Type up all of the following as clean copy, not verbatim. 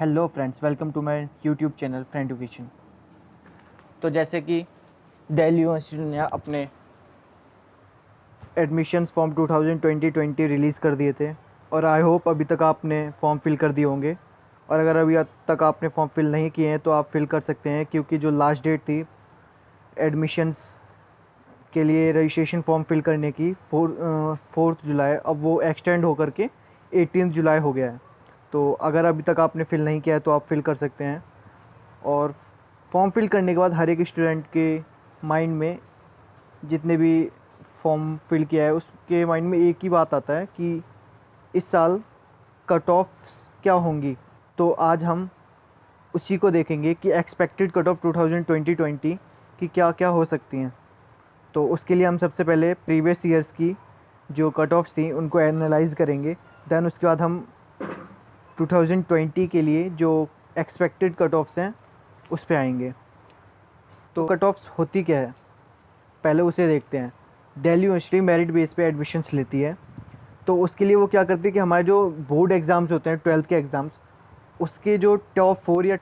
Hello friends, welcome to my YouTube channel friend education. तो जैसे कि दिल्ली यूनिवर्सिटी ने अपने एडमिशन्स फॉर्म 2020 रिलीज़ कर दिए थे और आई होप अभी तक आपने फॉर्म फिल कर दिए होंगे। और अगर अभी तक आपने फॉर्म फिल नहीं किए हैं तो आप फिल कर सकते हैं, क्योंकि जो लास्ट डेट थी एडमिशन्स के लिए रजिस्ट्रेशन फॉर्म फिल करने की 4 जुलाई, अब वो एक्सटेंड होकर के 18 जुलाई हो गया है। तो अगर अभी तक आपने फिल नहीं किया है तो आप फिल कर सकते हैं। और फॉर्म फिल करने के बाद हर एक स्टूडेंट के माइंड में, जितने भी फॉर्म फिल किया है उसके माइंड में एक ही बात आता है कि इस साल कट ऑफ्स क्या होंगी। तो आज हम उसी को देखेंगे कि एक्सपेक्टेड कट ऑफ 2020 की क्या क्या हो सकती हैं। तो उसके लिए हम सबसे पहले प्रीवियस ईयर्स की जो कट ऑफ्स थी उनको एनालाइज करेंगे। देन उसके बाद हम 2020 के लिए जो एक्सपेक्टेड कट ऑफ्स हैं उस पे आएंगे। तो कट ऑफ्स होती क्या है, पहले उसे देखते हैं। दिल्ली यूनिवर्सिटी मेरिट बेस पे एडमिशन्स लेती है। तो उसके लिए वो क्या करती है कि हमारे जो बोर्ड एग्ज़ाम्स होते हैं, 12th के एग्ज़ाम्स, उसके जो टॉप 4 या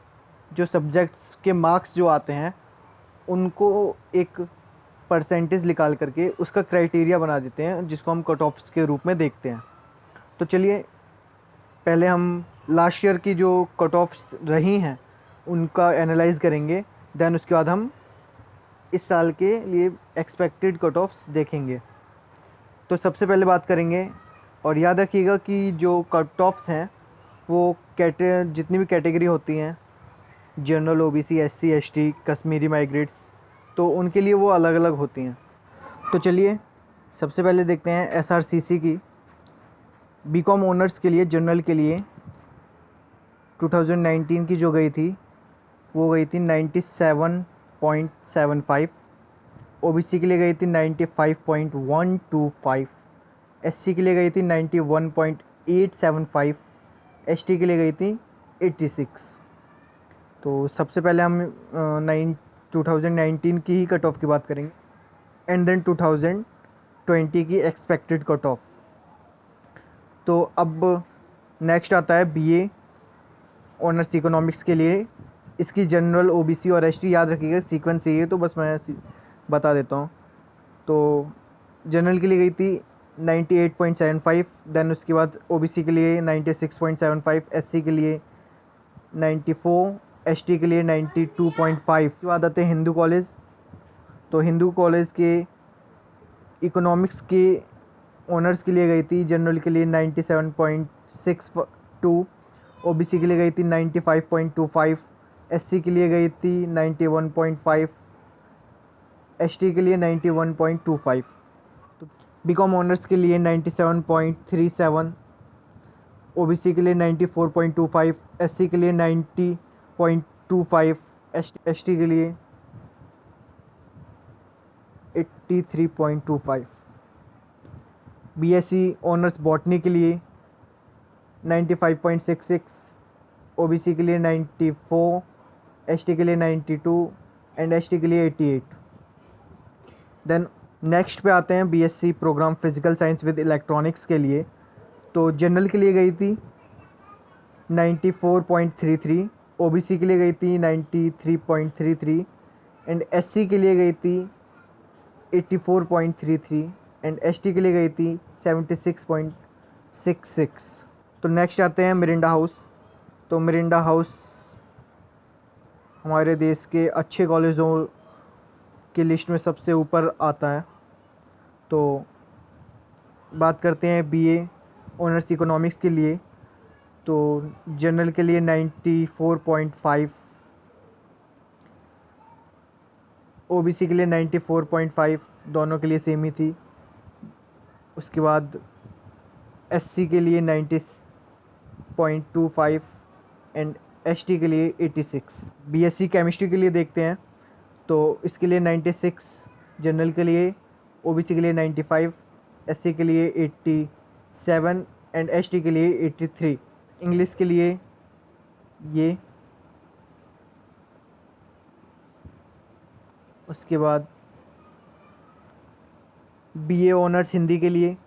जो सब्जेक्ट्स के मार्क्स जो आते हैं उनको एक परसेंटेज निकाल करके उसका क्राइटेरिया बना देते हैं, जिसको हम कट ऑफ्स के रूप में देखते हैं। तो चलिए पहले हम लास्ट ईयर की जो कट ऑफ्स रही हैं उनका एनालाइज करेंगे। देन उसके बाद हम इस साल के लिए एक्सपेक्टेड कट ऑफ्स देखेंगे। तो सबसे पहले बात करेंगे, और याद रखिएगा कि जो कट ऑफ्स हैं वो जितनी भी कैटेगरी होती हैं, general, OBC, SC, ST, Kashmiri migrates, तो उनके लिए वो अलग अलग होती हैं। तो चलिए सबसे पहले देखते हैं एसआरसीसी की। बीकॉम ऑनर्स के लिए, जनरल के लिए 2019 की जो गई थी वो गई थी 97.75। ओबीसी के लिए गई थी 95.125। एससी के लिए गई थी 91.875। एसटी के लिए गई थी 86। तो सबसे पहले हम 2019 की ही कट ऑफ की बात करेंगे, एंड देन 2020 की एक्सपेक्टेड कट ऑफ। तो अब नेक्स्ट आता है बीए ऑनर्स इकोनॉमिक्स के लिए। इसकी जनरल, ओबीसी और एसटी याद रखिएगा, सीक्वेंस यही है, तो बस मैं बता देता हूँ। तो जनरल के लिए गई थी 98.75। देन उसके बाद ओबीसी के लिए 96.75, एससी के लिए 94, एसटी के लिए 92.5। उसके बाद आते हैं हिंदू कॉलेज। तो हिंदू कॉलेज के इकोनॉमिक्स के ऑनर्स के लिए गई थी जनरल के लिए 97.62। ओबीसी के लिए गई थी 95.25। एससी के लिए गई थी 91.5। एसटी के लिए 91.25। तो बीकॉम ऑनर्स के लिए 97.37। ओबीसी के लिए 94.25। एससी के लिए 90.25। एसटी के लिए 83.25। बीएससी ऑनर्स बॉटनी के लिए 95.66। ओबीसी के लिए 94। एसटी के लिए 92 एंड एसटी के लिए 88। देन नेक्स्ट पे आते हैं BSc programme physical science with electronics के लिए। तो जनरल के लिए गई थी 94.33। ओबीसी के लिए गई थी 93.33 एंड एससी के लिए गई थी 84.33 एंड एसटी के लिए गई थी 76.66। तो नेक्स्ट आते हैं मिरिंडा हाउस। तो मिरिंडा हाउस हमारे देश के अच्छे कॉलेजों की लिस्ट में सबसे ऊपर आता है। तो बात करते हैं बीए ऑनर्स इकोनॉमिक्स के लिए। तो जनरल के लिए 94.5, ओबीसी के लिए 94.5, दोनों के लिए सेम ही थी। उसके बाद एससी के लिए 90.25 एंड एसटी के लिए 86। बीएससी केमिस्ट्री के लिए देखते हैं। तो इसके लिए 96 जनरल के लिए, ओबीसी के लिए 95, एससी के लिए 87 एंड एसटी के लिए 83। इंग्लिश के लिए ये, उसके बाद बीए ऑनर्स हिंदी के लिए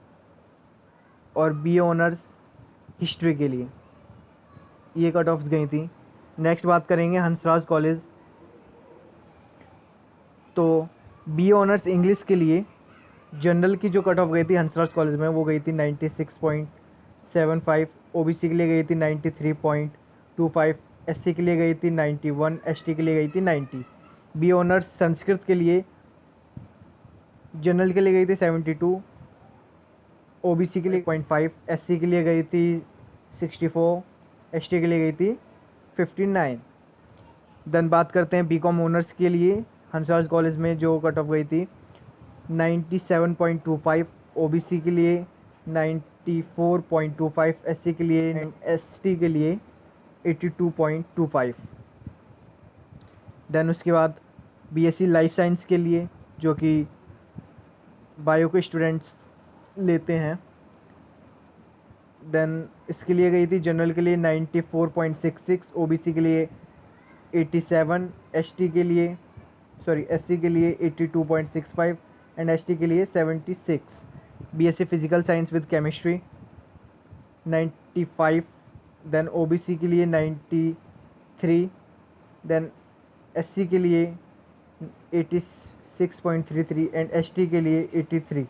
और बीए ऑनर्स हिस्ट्री के लिए। ये कट ऑफ्स गई थी। नेक्स्ट बात करेंगे हंसराज कॉलेज। तो बी ऑनर्स इंग्लिश के लिए जनरल की जो कट ऑफ गई थी हंसराज कॉलेज में वो गई थी 96.75, ओबीसी के लिए गई थी 93.25, एससी के लिए गई थी 91, एसटी के लिए गई थी 90। बी ऑनर्स संस्कृत के लिए जनरल के लिए गई थी 72, ओबीसी के लिए 0.5, एससी के लिए गई थी 64, एसटी के लिए गई थी 59। देन बात करते हैं बीकॉम ऑनर्स के लिए हंसराज कॉलेज में जो कट ऑफ गई थी 97.25, ओबीसी के लिए 94.25, एससी के लिए एसटी के लिए 82.25। देन उसके बाद बीएससी लाइफ साइंस के लिए जो कि बायो के स्टूडेंट्स लेते हैं, देन इसके लिए गई थी जनरल के लिए 94.66, ओबीसी के लिए 87, एसटी के लिए एससी के लिए 82.65 एंड एसटी के लिए 76। BSc physical science with chemistry 95, then OBC के लिए 93, देन एससी के लिए 86.33 एंड एसटी के लिए 83।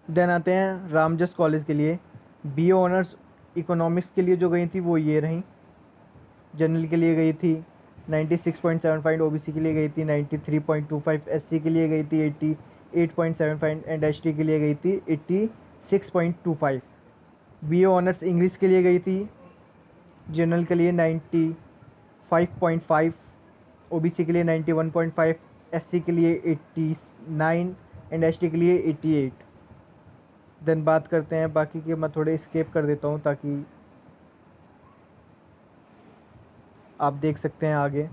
देन आते हैं रामजस कॉलेज के लिए। बी ऑनर्स इकोनॉमिक्स के लिए जो गई थी वो ये रहीं। जनरल के लिए गई थी 96.75, ओबीसी के लिए गई थी 93.25, एससी के लिए गई थी 88.75 एंड एसटी के लिए गई थी 86.25। बी ऑनर्स इंग्लिश के लिए गई थी जनरल के लिए 95.5, ओबीसी के लिए 91.5, एससी के लिए 89 एंड एसटी के लिए 88। देन बात करते हैं बाकी के, मैं थोड़े स्केप कर देता हूँ ताकि आप देख सकते हैं आगे।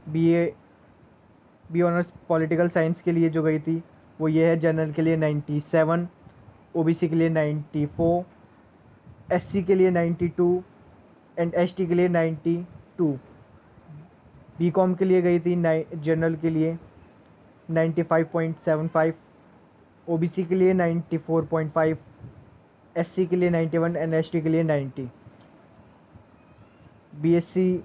बी ऑनर्स पॉलिटिकल साइंस के लिए जो गई थी वो ये है। जनरल के लिए 97, ओबीसी के लिए 94, एससी के लिए 92 एंड एसटी के लिए 92। बीकॉम के लिए गई थी जनरल के लिए 95.75, ओबीसी के लिए 94.5, एससी के लिए 91 एंड एसटी के लिए 90। बीएससी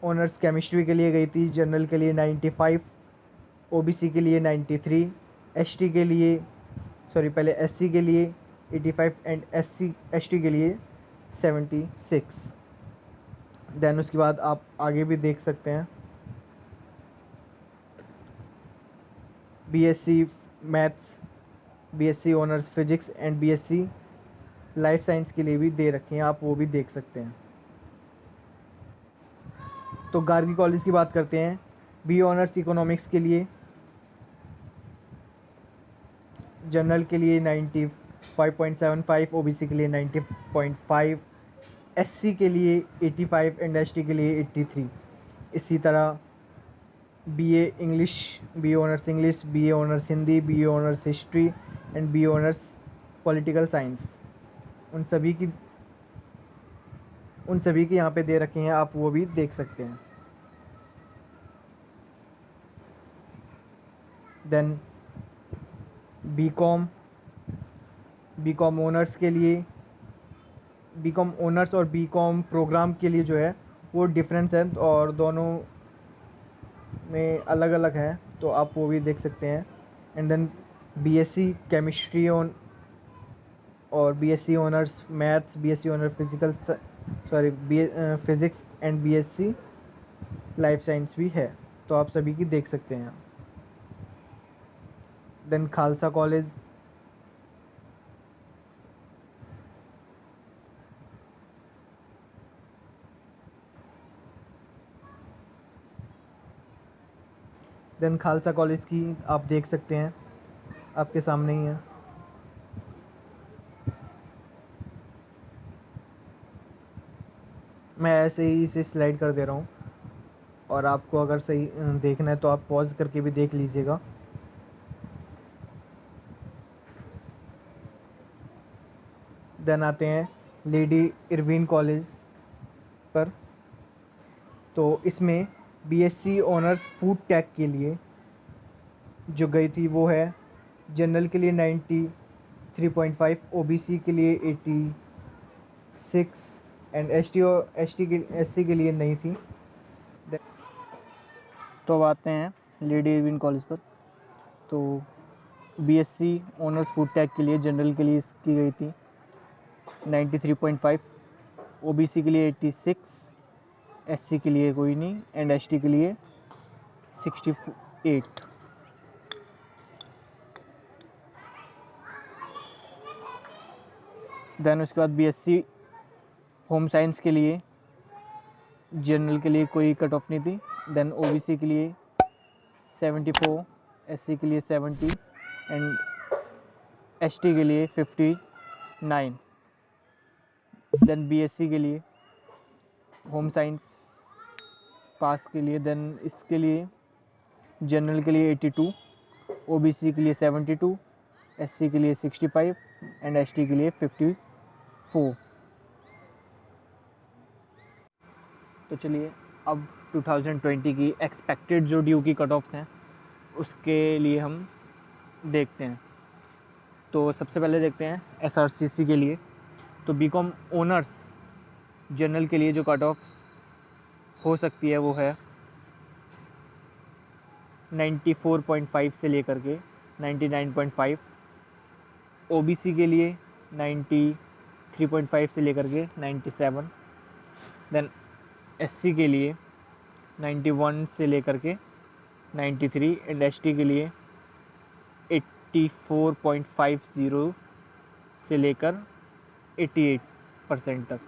ऑनर्स केमिस्ट्री के लिए गई थी जनरल के लिए 95, ओबीसी के लिए 93, एसटी के लिए पहले एससी के लिए 85 एंड एसटी के लिए 76। देन उसके बाद आप आगे भी देख सकते हैं BSc maths, BSc honours physics and BSc life science के लिए भी दे रखे हैं, आप वो भी देख सकते हैं। तो गार्गी कॉलेज की बात करते हैं। बी ऑनर्स इकोनॉमिक्स के लिए जनरल के लिए 95.75, ओबीसी के लिए 90.5, एससी के लिए 85 एंड एसटी के लिए 83। इसी तरह BA English, B honours English, BA honours Hindi, BA honours history and B honours political science, उन सभी के यहाँ पे दे रखे हैं, आप वो भी देख सकते हैं। देन बीकॉम ऑनर्स के लिए, बीकॉम ऑनर्स और बीकॉम प्रोग्राम के लिए जो है वो डिफरेंस है और दोनों में अलग अलग है, तो आप वो भी देख सकते हैं। एंड देन बीएससी केमिस्ट्री और BSc honours maths, BSc honour physics and BSc life science भी है, तो आप सभी की देख सकते हैं। देन खालसा कॉलेज, की आप देख सकते हैं, आपके सामने ही है। मैं ऐसे ही इसे स्लाइड कर दे रहा हूँ और आपको अगर सही देखना है तो आप पॉज करके भी देख लीजिएगा। देन आते हैं लेडी इरविन कॉलेज पर। तो इसमें बीएससी ऑनर्स फूड टेक के लिए जो गई थी वो है जनरल के लिए 90, 83.5, ओबीसी के लिए 86 एंड एसटी और एसटी के एससी के लिए नहीं थी। तो अब आते हैं लेडी इरविन कॉलेज पर। तो बीएससी ऑनर्स फूड टेक के लिए जनरल के लिए की गई थी 93.5, ओबीसी के लिए 86, एससी के लिए कोई नहीं एंड एसटी के लिए 68। देन उसके बाद बीएससी होम साइंस के लिए जनरल के लिए कोई कट ऑफ नहीं थी। देन ओबीसी के लिए 74, एससी के लिए 70 एंड एसटी के लिए 59। देन बीएससी के लिए होम साइंस पास के लिए, देन इसके लिए जनरल के लिए 82, ओबीसी के लिए 72, एससी के लिए 65 एंड एसटी के लिए 54। तो चलिए अब 2020 की एक्सपेक्टेड जो ड्यू की कट ऑफ्स हैं उसके लिए हम देखते हैं। तो सबसे पहले देखते हैं एसआरसीसी के लिए। तो बीकॉम ऑनर्स जनरल के लिए जो कट ऑफ हो सकती है वो है 94.5 से लेकर के 99.5, ओबीसी के लिए 93.5 से लेकर के 97, देन एससी के लिए 91 से लेकर के 93 एंड एसटी के लिए 84.50 से लेकर 88% तक।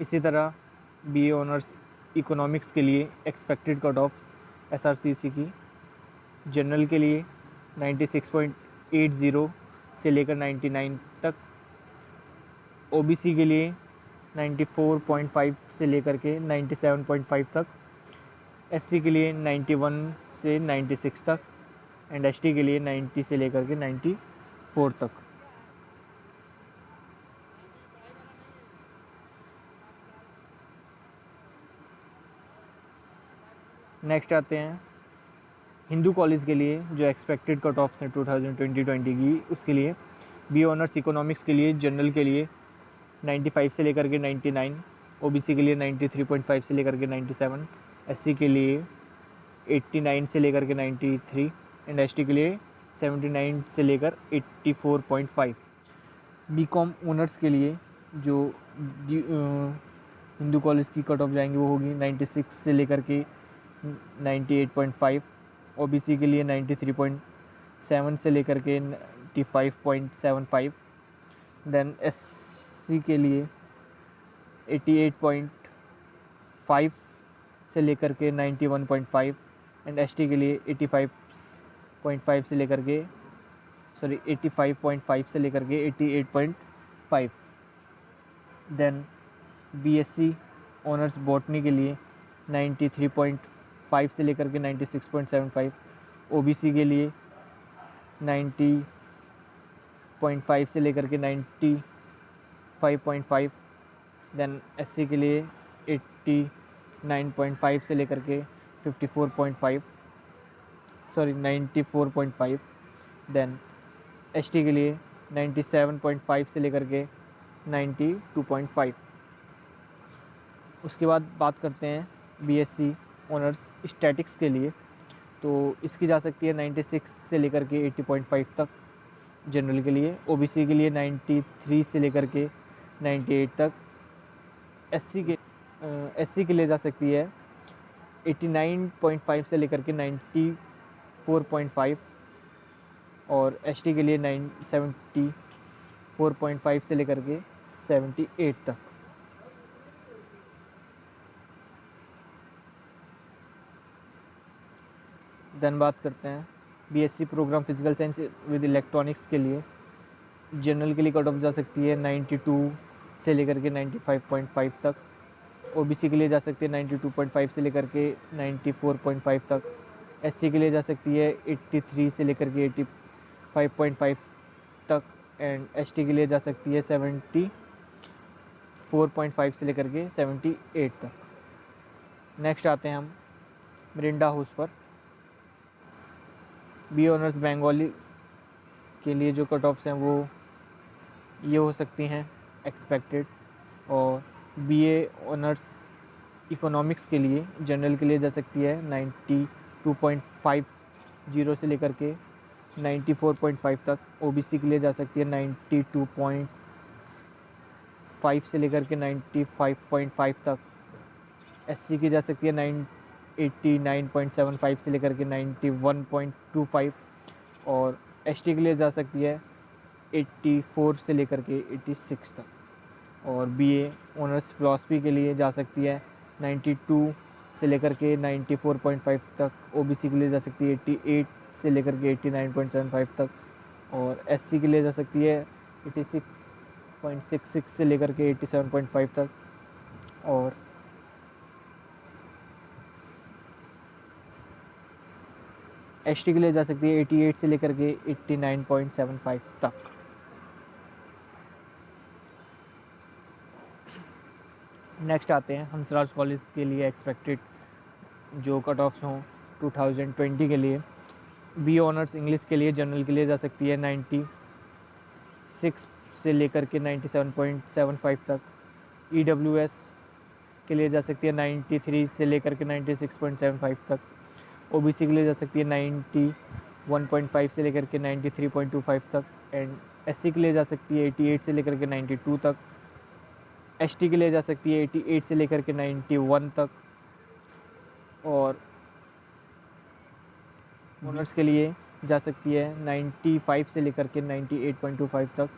इसी तरह बीए ऑनर्स इकोनॉमिक्स के लिए एक्सपेक्टेड कट ऑफ्स एसआरसीसी की जनरल के लिए 96.80 से लेकर 99 तक, ओबीसी के लिए 94.5 से लेकर के 97.5 तक, एससी के लिए 91 से 96 तक एंड एसटी के लिए 90 से लेकर के 94 तक। नेक्स्ट आते हैं हिंदू कॉलेज के लिए जो एक्सपेक्टेड कट ऑफ्स हैं 2020 की। उसके लिए बी ऑनर्स इकोनॉमिक्स के लिए जनरल के लिए 95 से लेकर के 99, ओबीसी के लिए 93.5 से लेकर के 97, एससी के लिए 89 से लेकर के 93 एंड एसटी के लिए 79 से लेकर 84.5। बीकॉम ऑनर्स के लिए जो हिंदू कॉलेज की कट ऑफ जाएंगी वो होगी 96 से लेकर के 98.5, ओबीसी के लिए 93.7 से लेकर के 95.75, देन एससी के लिए 88.5 से लेकर के 91.5 एंड एसटी के लिए 85.5 से लेकर के 85.5 से लेकर के 88.5। देन बीएससी ऑनर्स बॉटनी के लिए 93.5 से लेकर के 96.75, ओबीसी के लिए 90.5 से लेकर के 95.5, देन एससी के लिए 89.5 से लेकर के 94.5, देन एसटी के लिए 97.5 से लेकर के 92.5। उसके बाद बात करते हैं बीएससी ऑनर्स स्टैटिक्स के लिए। तो इसकी जा सकती है 96 से लेकर के 80.5 तक जनरल के लिए, ओबीसी के लिए 93 से लेकर के 98 तक, एससी के लिए जा सकती है 89.5 से लेकर के 94.5 और एसटी के लिए 74.5 से लेकर के 78 तक। देन बात करते हैं BSc programme physical science with electronics के लिए। जनरल के लिए कट ऑफ जा सकती है 92 से लेकर के 95.5 तक, ओबीसी के लिए जा सकती है 92.5 से लेकर के 94.5 तक, एससी के लिए जा सकती है 83 से लेकर के 85.5 तक एंड एसटी के लिए जा सकती है 74.5 से लेकर के 78 तक। नेक्स्ट आते हैं हम मिरिंडा हाउस पर। बी ऑनर्स बंगाली के लिए जो कट ऑफ्स हैं वो ये हो सकती हैं एक्सपेक्टेड। और बीए ऑनर्स इकोनॉमिक्स के लिए जनरल के लिए जा सकती है 92.50 से लेकर के 94.5 तक। ओबीसी के लिए जा सकती है 92.5 से लेकर के 95.5 तक। एससी की जा सकती है 89.75 से लेकर के 91.25। और एसटी के लिए जा सकती है 84 से लेकर के 86 तक। और बीए ऑनर्स फ़िलासफ़ी के लिए जा सकती है 92 से लेकर के 94.5 तक। ओबीसी के लिए जा सकती है 88 से लेकर के 89.75 तक। और एससी के लिए जा सकती है 86.66 से लेकर के 87.5 तक। और एसटी के लिए जा सकती है 88 से लेकर के 89.75 तक। नेक्स्ट आते हैं हंसराज कॉलेज के लिए एक्सपेक्टेड जो कट ऑफ्स हों 2020 के लिए। बी ऑनर्स इंग्लिश के लिए जनरल के लिए जा सकती है 96 से लेकर के 97.75 तक। ईडब्ल्यूएस के लिए जा सकती है 93 से लेकर के 96.75 तक। ओबीसी के लिए जा सकती है 91.5 से लेकर के 93.25 तक। एंड एससी के लिए जा सकती है 88 से लेकर के 92 तक। एसटी के लिए जा सकती है 88 से लेकर के 91 तक। और ऑनर्स के लिए जा सकती है 95 से लेकर के 98.25 तक।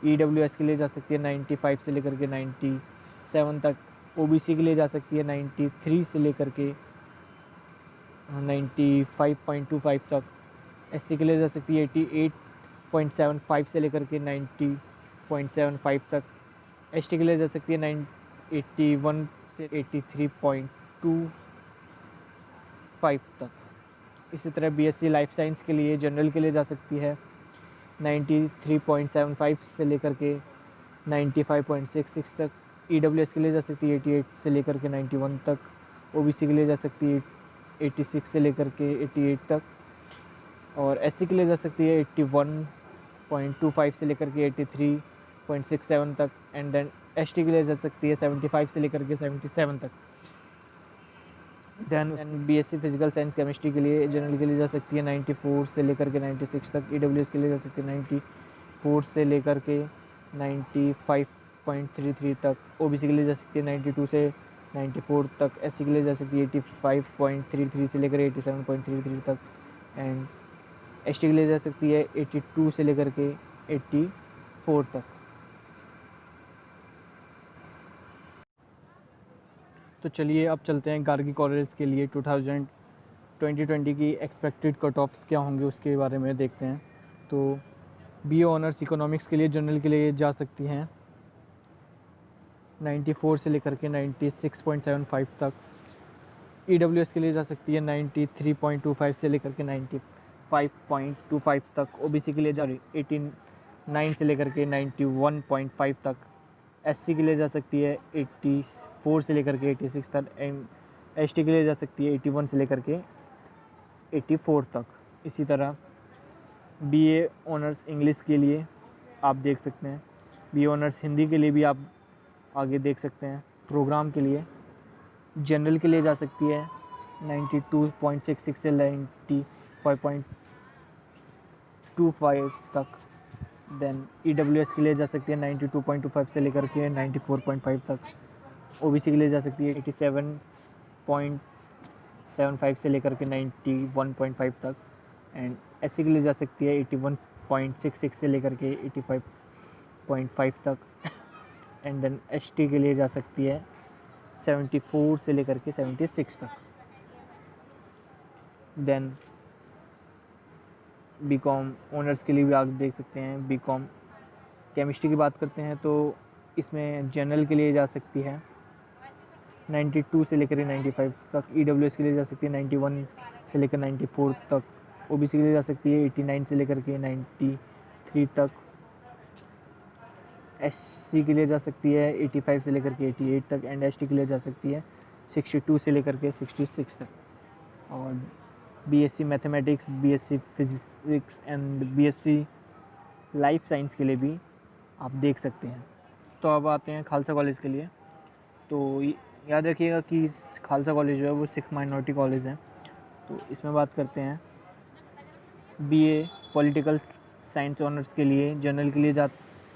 ईडब्ल्यूएस के लिए जा सकती है 95 से लेकर के 97 तक। ओबीसी के लिए जा सकती है 93 से लेकर के 95.25 तक। एससी के लिए जा सकती है 88.75 से लेकर के 90.75 तक। एसटी के लिए जा सकती है 81 से 83.25 तक। इसी तरह बीएससी लाइफ साइंस के लिए जनरल के लिए जा सकती है 93.75 से लेकर के 95.66 तक। ईडब्ल्यूएस के लिए जा सकती है 88 से लेकर के 91 तक। ओबीसी के लिए जा सकती है 86 से लेकर के 88 तक। और एससी के लिए जा सकती है 81.25 से लेकर के 83.67 तक। एंड देन एसटी के लिए जा सकती है 75 से लेकर के 77 तक। Then BSc physical science chemistry के लिए जनरल के लिए जा सकती है 94 से लेकर के 96 तक। ईडब्ल्यूएस के लिए जा सकती है 94 से लेकर के 95.33 तक। ओबीसी के लिए जा सकती है 92 से 94 तक। एससी के लिए जा सकती है 85.33 से लेकर 87.33 तक। एंड एसटी के लिए जा सकती है 82 से लेकर के 84 तक। तो चलिए अब चलते हैं गार्गी कॉलेज के लिए 2020 की एक्सपेक्टेड कट ऑफ्स क्या होंगे उसके बारे में देखते हैं। तो बी ऑनर्स इकोनॉमिक्स के लिए जनरल के लिए जा सकती हैं 94 से लेकर के 96.75 तक। ईडब्ल्यूएस के लिए जा सकती है 93.25 से लेकर के 95.25 तक। ओबीसी के लिए जा 89 से लेकर के 91.5 तक। एससी के लिए जा सकती है 84 से लेकर के 86 तक। एंड एसटी के लिए जा सकती है 81 से लेकर के 84 तक। इसी तरह बीए ऑनर्स इंग्लिश के लिए आप देख सकते हैं। बीए ऑनर्स हिंदी के लिए भी आप आगे देख सकते हैं। प्रोग्राम के लिए जनरल के लिए जा सकती है 92.66 से 95.25 तक। देन ईडब्ल्यूएस के लिए जा सकती है 92.25 से लेकर के 94.5 तक। ओबीसी के लिए जा सकती है 87.75 से लेकर के 91.5 तक। एंड एससी के लिए जा सकती है 81.66 से लेकर के 85.5 तक। एंड देन एसटी के लिए जा सकती है 74 से लेकर के 76 तक। देन बीकॉम ऑनर्स के लिए भी आप देख सकते हैं। बीकॉम केमिस्ट्री की बात करते हैं तो इसमें जनरल के लिए जा सकती है 92 से लेकर 95 तक। ईडब्ल्यूएस के लिए जा सकती है 91 से लेकर 94 तक। ओबीसी के लिए जा सकती है 89 से लेकर के 93 तक। एससी के लिए जा सकती है 85 से लेकर के 88 तक। एंड एसटी के लिए जा सकती है 62 से लेकर के 66 तक। और BSc mathematics, BSc physics and BSc life science के लिए भी आप देख सकते हैं। तो अब आते हैं खालसा कॉलेज के लिए। तो याद रखिएगा कि खालसा कॉलेज जो है वो सिख माइनॉरिटी कॉलेज है। तो इसमें बात करते हैं बीए पॉलिटिकल साइंस ऑनर्स के लिए, जनरल के लिए जा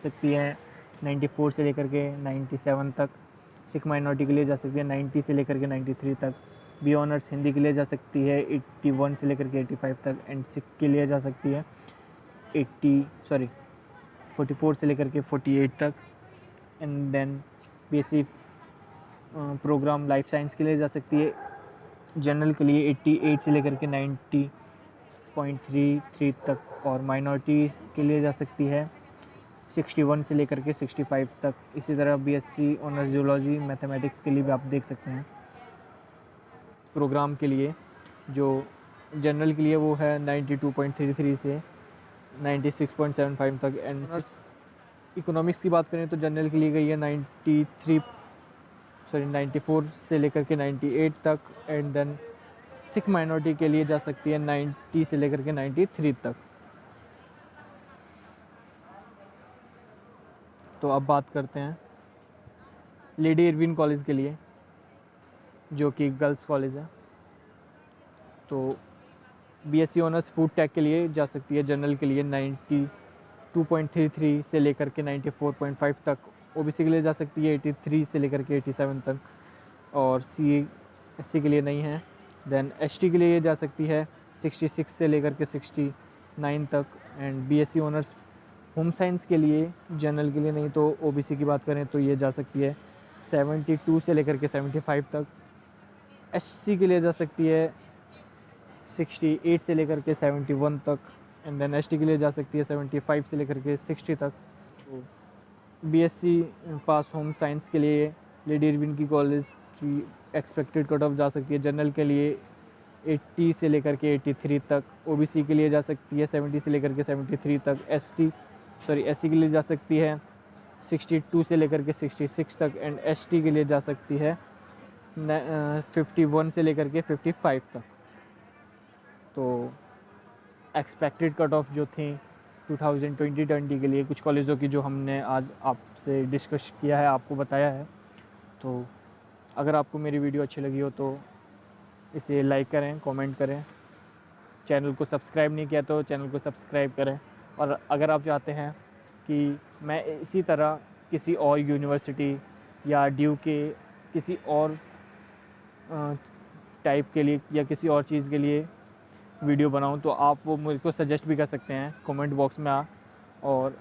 सकती है 94 से लेकर के 97 तक। सिख माइनॉरिटी के लिए जा सकती है 90 से लेकर के 93 तक। बी ऑनर्स हिंदी के लिए जा सकती है 81 से लेकर के 85 तक। एंड सिख के लिए जा सकती है 44 से लेकर के 48 तक। And then basic programme life science के लिए जा सकती है जनरल के लिए 88 से लेकर के 90.33 तक। और माइनॉरिटी के लिए जा सकती है 61 से लेकर के 65 तक। इसी तरह बीएससी ऑनर्स जियोलॉजी मैथमेटिक्स के लिए भी आप देख सकते हैं प्रोग्राम के लिए। जो जनरल के लिए वो है 92.33 से 96.75 तक। एंड इकोनॉमिक्स की बात करें तो जनरल के लिए गई है 94 से लेकर के 98 तक। एंड देन सिख माइनॉरिटी के लिए जा सकती है 90 से लेकर के 93 तक। तो अब बात करते हैं लेडी इरविन कॉलेज के लिए, जो कि गर्ल्स कॉलेज है। तो बीएससी ऑनर्स फूड टेक के लिए जा सकती है जनरल के लिए 92.33 से लेकर के 94.5 तक। ओबीसी के लिए जा सकती है 83 से लेकर के 87 तक। और एससी के लिए नहीं है। देन एसटी के लिए जा सकती है 66 से लेकर के 69 तक। And BSc honours home science के लिए जनरल के लिए नहीं, तो ओबीसी की बात करें तो ये जा सकती है 72 से लेकर के 75 तक। एससी के लिए जा सकती है 68 से लेकर के 71 तक। एंड देन एसटी के लिए जा सकती है 75 से लेकर के 60 तक। तो बीएससी पास होम साइंस के लिए लेडी इरविन की कॉलेज की एक्सपेक्टेड कट ऑफ जा सकती है जनरल के लिए 80 से लेकर के 83 तक। ओबीसी के लिए जा सकती है 70 से लेकर के 73 तक। एससी के लिए जा सकती है 62 से लेकर के 66 तक। एंड एसटी के लिए जा सकती है 51 से लेकर के 55 तक। तो एक्सपेक्टेड कट ऑफ जो थी 2020 के लिए कुछ कॉलेजों की, जो हमने आज आपसे डिस्कस किया है, आपको बताया है। तो अगर आपको मेरी वीडियो अच्छी लगी हो तो इसे लाइक करें, कमेंट करें। चैनल को सब्सक्राइब नहीं किया तो चैनल को सब्सक्राइब करें। और अगर आप चाहते हैं कि मैं इसी तरह किसी और यूनिवर्सिटी या ड्यू के किसी और टाइप के लिए या किसी और चीज़ के लिए वीडियो बनाऊं, तो आप वो मुझे को सजेस्ट भी कर सकते हैं कमेंट बॉक्स में और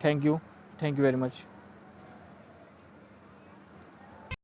थैंक यू वेरी मच।